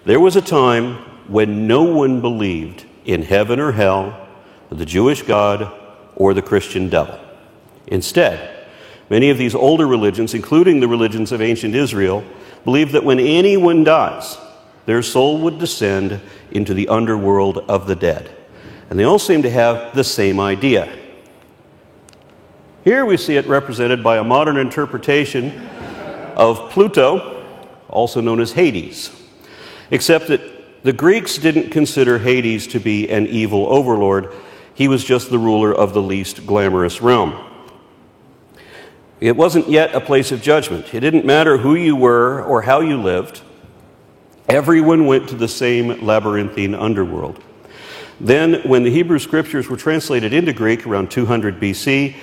There was a time when no one believed in heaven or hell, the Jewish God, or the Christian devil. Instead, many of these older religions, including the religions of ancient Israel, believed that when anyone dies, their soul would descend into the underworld of the dead. And they all seem to have the same idea. Here we see it represented by a modern interpretation of Pluto, also known as Hades, except that the Greeks didn't consider Hades to be an evil overlord. He was just the ruler of the least glamorous realm. It wasn't yet a place of judgment. It didn't matter who you were or how you lived. Everyone went to the same labyrinthine underworld. Then, when the Hebrew scriptures were translated into Greek around 200 BC,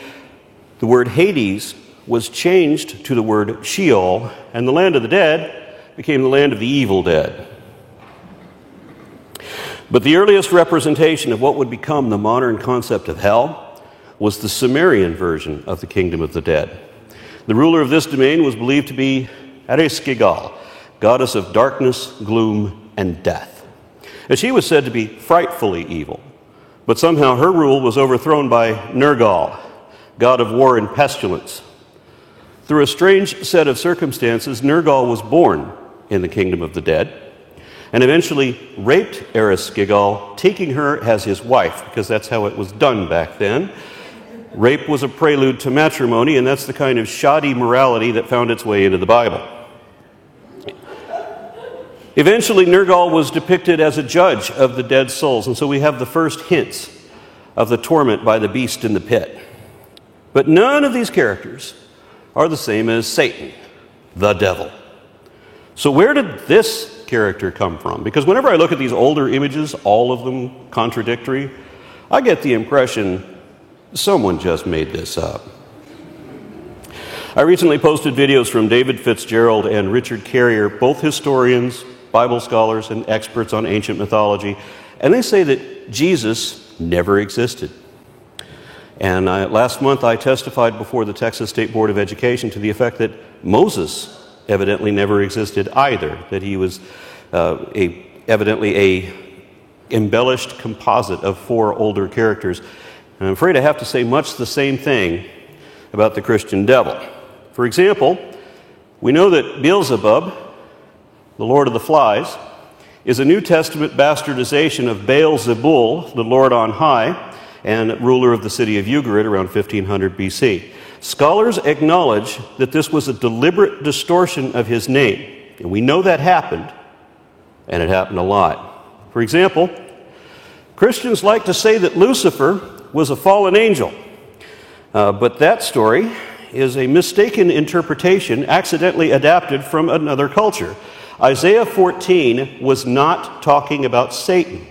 the word Hades was changed to the word Sheol, and the land of the dead became the land of the evil dead. But the earliest representation of what would become the modern concept of hell was the Sumerian version of the kingdom of the dead. The ruler of this domain was believed to be Ereshkigal, goddess of darkness, gloom, and death. And she was said to be frightfully evil, but somehow her rule was overthrown by Nergal, god of war and pestilence. Through a strange set of circumstances, Nergal was born in the kingdom of the dead, and eventually raped Ereshkigal, taking her as his wife, because that's how it was done back then. Rape was a prelude to matrimony, and that's the kind of shoddy morality that found its way into the Bible. Eventually, Nergal was depicted as a judge of the dead souls, and so we have the first hints of the torment by the beast in the pit. But none of these characters are the same as Satan, the devil. So where did this character come from? Because whenever I look at these older images, all of them contradictory, I get the impression someone just made this up. I recently posted videos from David Fitzgerald and Richard Carrier, both historians, Bible scholars, and experts on ancient mythology, and they say that Jesus never existed. And last month I testified before the Texas State Board of Education to the effect that Moses evidently never existed either, that he was evidently a embellished composite of 4 older characters. And I'm afraid I have to say much the same thing about the Christian devil. For example, we know that Beelzebub, the Lord of the Flies, is a New Testament bastardization of Beelzebul, the Lord on high, and ruler of the city of Ugarit around 1500 BC. Scholars acknowledge that this was a deliberate distortion of his name, and we know that happened, and it happened a lot. For example, Christians like to say that Lucifer was a fallen angel, but that story is a mistaken interpretation accidentally adapted from another culture. Isaiah 14 was not talking about Satan.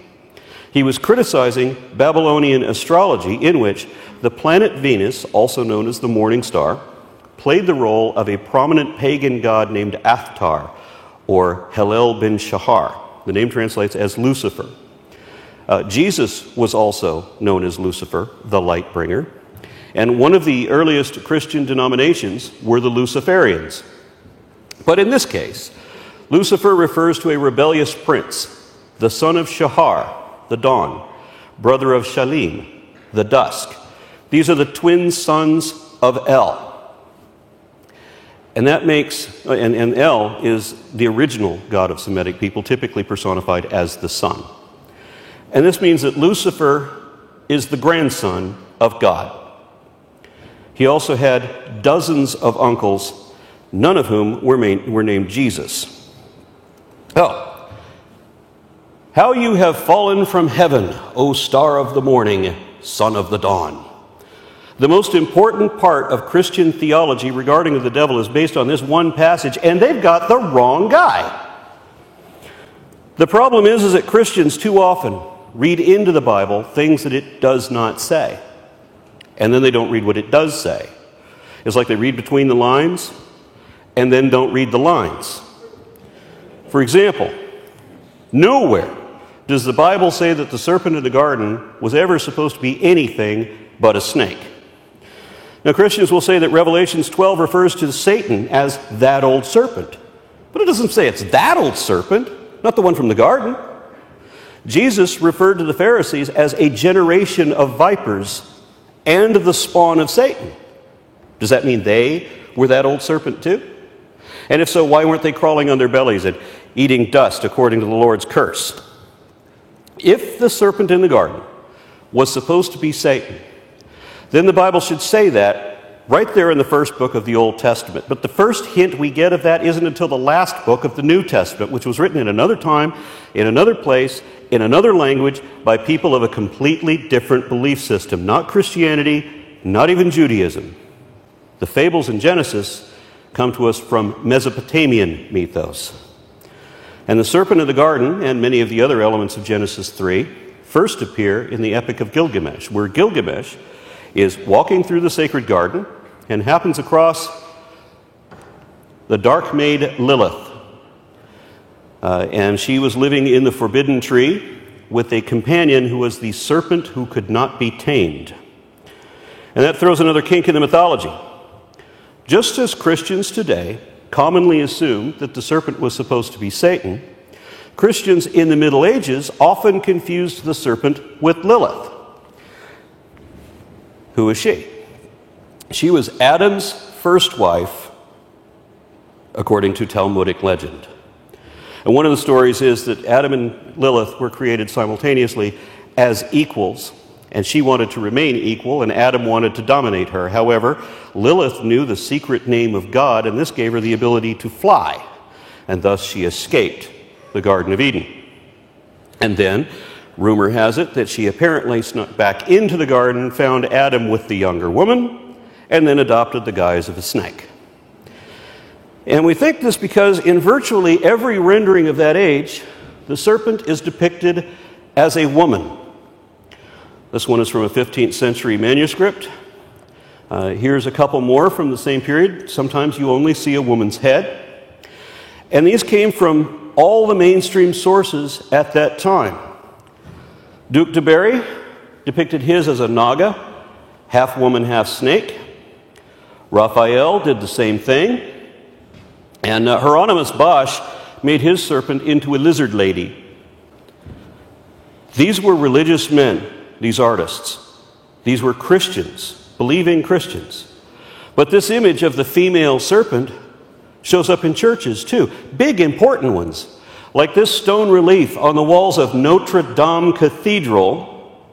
He was criticizing Babylonian astrology, in which the planet Venus, also known as the morning star, played the role of a prominent pagan god named Athtar, or Helel bin Shahar. The name translates as Lucifer. Jesus was also known as Lucifer, the light bringer, and one of the earliest Christian denominations were the Luciferians. But in this case, Lucifer refers to a rebellious prince, the son of Shahar, the dawn, brother of Shalim, the dusk. These are the twin sons of El. And that makes, and El is the original god of Semitic people, typically personified as the sun. And this means that Lucifer is the grandson of God. He also had dozens of uncles, none of whom were named Jesus. Oh, how you have fallen from heaven, O star of the morning, son of the dawn. The most important part of Christian theology regarding the devil is based on this one passage, and they've got the wrong guy. The problem is that Christians too often read into the Bible things that it does not say. And then they don't read what it does say. It's like they read between the lines and then don't read the lines. For example, nowhere does the Bible say that the serpent in the garden was ever supposed to be anything but a snake. Now, Christians will say that Revelations 12 refers to Satan as that old serpent. But it doesn't say it's that old serpent. not the one from the garden. Jesus referred to the Pharisees as a generation of vipers and the spawn of Satan. Does that mean they were that old serpent too? And if so, why weren't they crawling on their bellies and eating dust according to the Lord's curse? If the serpent in the garden was supposed to be Satan, then the Bible should say that right there in the first book of the Old Testament. But the first hint we get of that isn't until the last book of the New Testament, which was written in another time, in another place, in another language, by people of a completely different belief system. Not Christianity, not even Judaism. The fables in Genesis come to us from Mesopotamian mythos. And the serpent in the garden, and many of the other elements of Genesis 3, first appear in the Epic of Gilgamesh, where Gilgamesh is walking through the sacred garden and happens across the dark maid Lilith. And she was living in the forbidden tree with a companion who was the serpent who could not be tamed. And that throws another kink in the mythology. Just as Christians today commonly assume that the serpent was supposed to be Satan, Christians in the Middle Ages often confused the serpent with Lilith. Who was she? She was Adam's first wife, according to Talmudic legend. And one of the stories is that Adam and Lilith were created simultaneously as equals, and she wanted to remain equal, and Adam wanted to dominate her. However, Lilith knew the secret name of God, and this gave her the ability to fly, and thus she escaped the Garden of Eden. And then, rumor has it that she apparently snuck back into the garden, found Adam with the younger woman, and then adopted the guise of a snake. And we think this because in virtually every rendering of that age, the serpent is depicted as a woman. This one is from a 15th century manuscript. Here's a couple more from the same period. Sometimes you only see a woman's head. And these came from all the mainstream sources at that time. Duke de Berry depicted his as a naga, half woman, half snake. Raphael did the same thing. And Hieronymus Bosch made his serpent into a lizard lady. These were religious men, these artists. These were Christians, believing Christians. But this image of the female serpent shows up in churches too, big important ones, like this stone relief on the walls of Notre Dame Cathedral,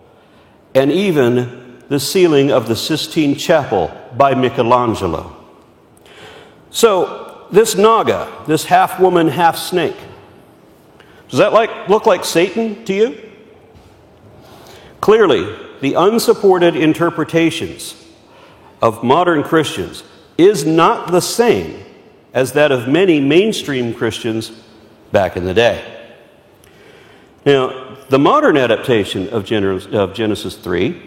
and even the ceiling of the Sistine Chapel by Michelangelo. So, this naga, this half-woman, half-snake, does that look like Satan to you? Clearly, the unsupported interpretations of modern Christians is not the same as that of many mainstream Christians back in the day. Now, the modern adaptation of Genesis 3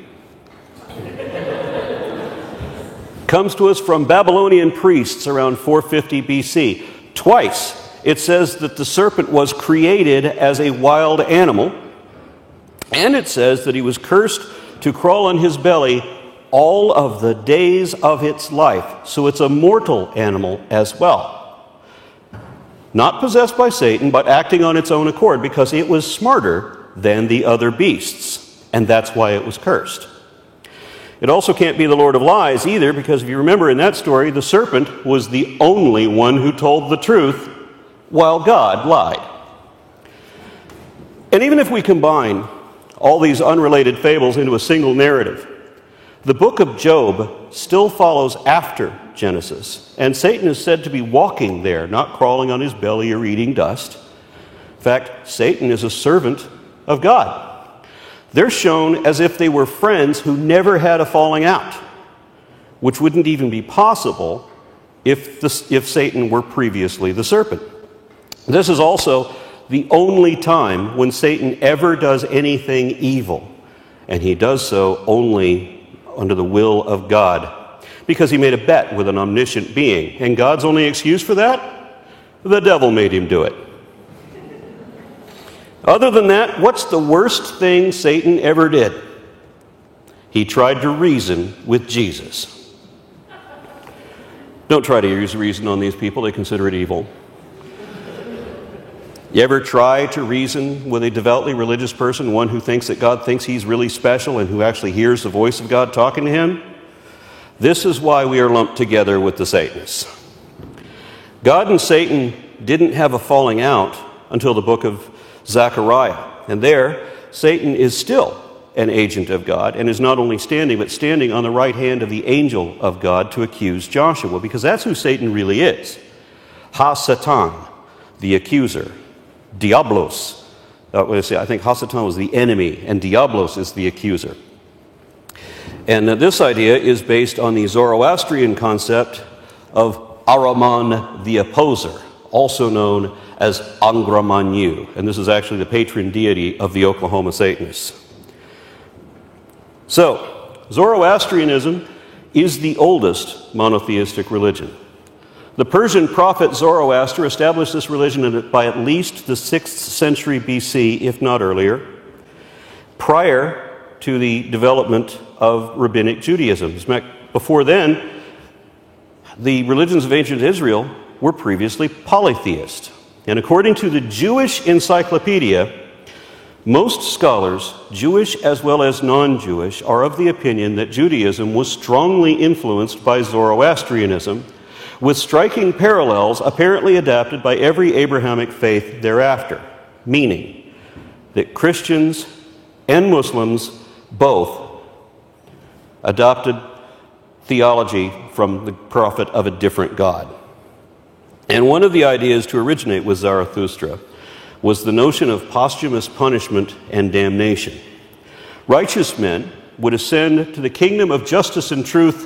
comes to us from Babylonian priests around 450 BC. Twice it says that the serpent was created as a wild animal, and it says that he was cursed to crawl on his belly all of the days of its life. So it's a mortal animal as well. Not possessed by Satan, but acting on its own accord because it was smarter than the other beasts, and that's why it was cursed. It also can't be the Lord of lies either, because if you remember in that story, the serpent was the only one who told the truth while God lied. And even if we combine all these unrelated fables into a single narrative, the book of Job still follows after Genesis, and Satan is said to be walking there, not crawling on his belly or eating dust. In fact, Satan is a servant of God. They're shown as if they were friends who never had a falling out, which wouldn't even be possible if Satan were previously the serpent. This is also the only time when Satan ever does anything evil, and he does so only under the will of God, because he made a bet with an omniscient being. And God's only excuse for that? The devil made him do it. Other than that, what's the worst thing Satan ever did? He tried to reason with Jesus. Don't try to use reason on these people. They consider it evil. You ever try to reason with a devoutly religious person, one who thinks that God thinks he's really special and who actually hears the voice of God talking to him? This is why we are lumped together with the Satanists. God and Satan didn't have a falling out until the book of Zechariah. And there, Satan is still an agent of God and is not only standing, but standing on the right hand of the angel of God to accuse Joshua, because that's who Satan really is. Ha-Satan, the accuser. Diablos. I think Ha-Satan was the enemy, and Diablos is the accuser. And this idea is based on the Zoroastrian concept of Ahriman the opposer, also known as Angramanyu. And this is actually the patron deity of the Oklahoma Satanists. So, Zoroastrianism is the oldest monotheistic religion. The Persian prophet Zoroaster established this religion by at least the 6th century BC, if not earlier, prior to the development of Rabbinic Judaism. Before then, the religions of ancient Israel were previously polytheist. And according to the Jewish Encyclopedia, most scholars, Jewish as well as non-Jewish, are of the opinion that Judaism was strongly influenced by Zoroastrianism, with striking parallels apparently adapted by every Abrahamic faith thereafter, meaning that Christians and Muslims both adopted theology from the prophet of a different God. And one of the ideas to originate with Zarathustra was the notion of posthumous punishment and damnation. Righteous men would ascend to the kingdom of justice and truth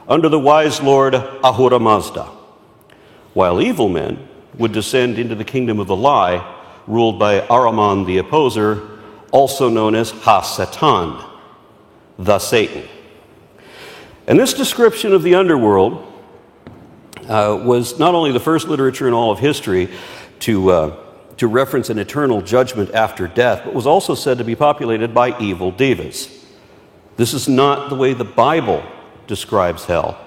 under the wise Lord Ahura Mazda, while evil men would descend into the kingdom of the lie, ruled by Ahriman the opposer, also known as Ha-Satan, the Satan. And this description of the underworld was not only the first literature in all of history to reference an eternal judgment after death, but was also said to be populated by evil devas. This is not the way the Bible describes hell.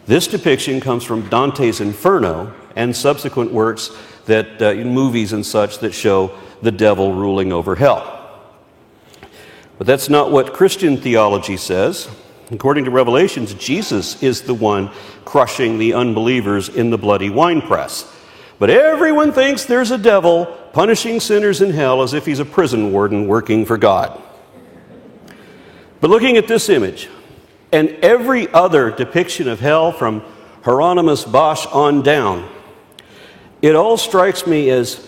This depiction comes from Dante's Inferno and subsequent works that in movies and such that show the devil ruling over hell. But that's not what Christian theology says. According to Revelations, Jesus is the one crushing the unbelievers in the bloody winepress. But everyone thinks there's a devil punishing sinners in hell as if he's a prison warden working for God. But looking at this image, and every other depiction of hell from Hieronymus Bosch on down, it all strikes me as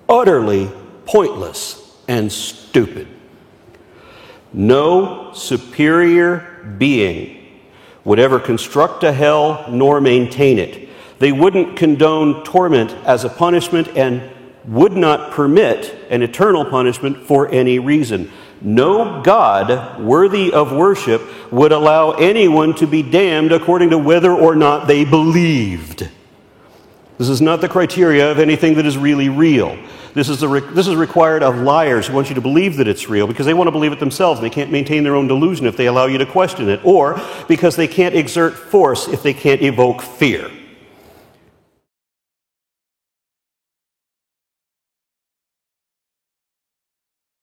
utterly pointless and stupid. No superior being would ever construct a hell nor maintain it. They wouldn't condone torment as a punishment and would not permit an eternal punishment for any reason. No God worthy of worship would allow anyone to be damned according to whether or not they believed. This is not the criteria of anything that is really real. This is required of liars who want you to believe that it's real because they want to believe it themselves and they can't maintain their own delusion if they allow you to question it, or because they can't exert force if they can't evoke fear.